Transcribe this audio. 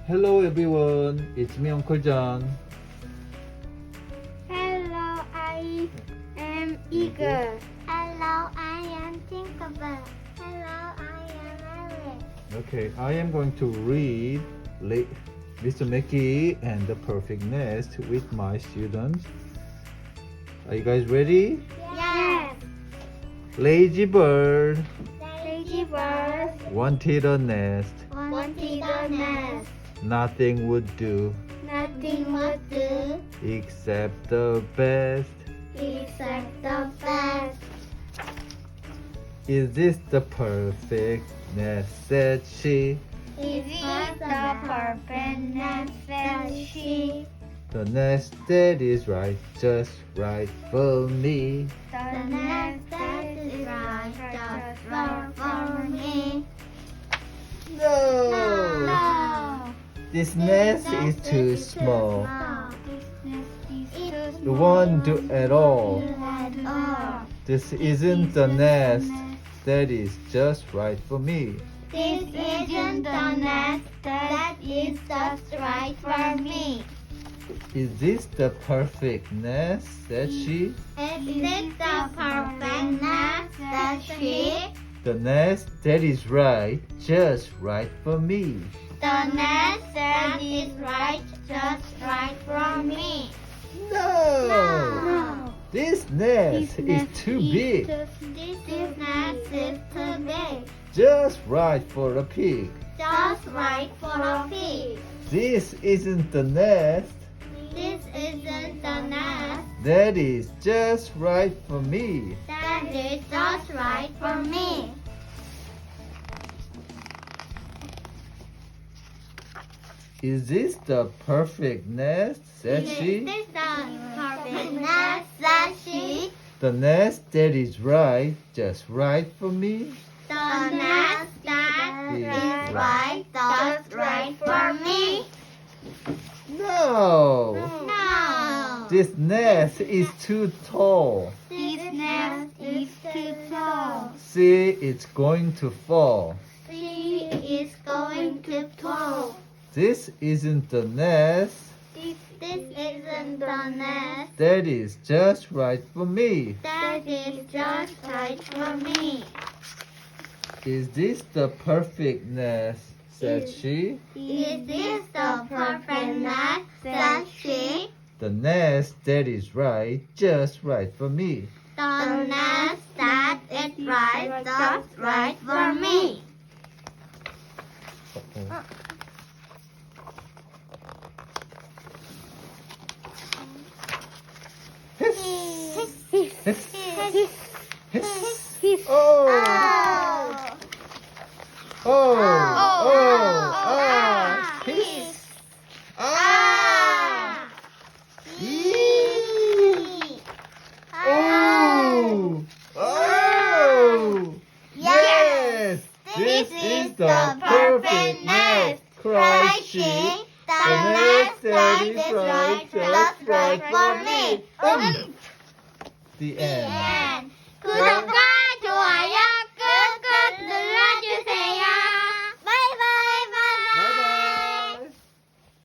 Hello everyone, it's me Uncle John. Hello, I am Eagle. Hello, I am Tinkerbell. Hello, I am Alice. Okay, I am going to read Mr. Mickey and the Perfect Nest with my students. Are you guys ready? Yes. Lazy bird Lazy bird wanted a nest. wanted a nest. Nothing would do Nothing would do except the best. except the best. Is this the perfect nest? Said she. Is it the perfect nest? Said she. The nest that is right, just right for me. The nest that is right just for me. No! No. This nest is too small. This nest is too It small. won't do at all. At all. This isn't the nest that is just right for me. This isn't the nest that is just right for me. Is this the perfect nest? Said she. Is it the perfect nest that she? The nest that is right, just right for me. The nest that is right, just right for me. No! This nest is too big. This nest is too big. Just right for a pig. Just right for a pig. This isn't the nest This isn't the nest that is just right for me. that is just right for me. Is this the perfect nest? Said she. Is this the perfect nest that she? The nest that is right, just right for me. The nest that is right, just right for me. No! No. This nest is too tall. This nest is too tall. See, it's going to fall. She is going to fall. This isn't the nest This isn't the nest that is just right for me. that is just right for me. Is this the perfect nest? Said she. Is this the perfect nest that she? The nest that is right, just right for me. The nest that is right, just right for me. Oh! Oh! Oh! Ah! Hiss! Ah! Yee! Oh! Oh! Yes! This is the perfect nest! Cried she. The nest that is right, just right for me. The end. 구독과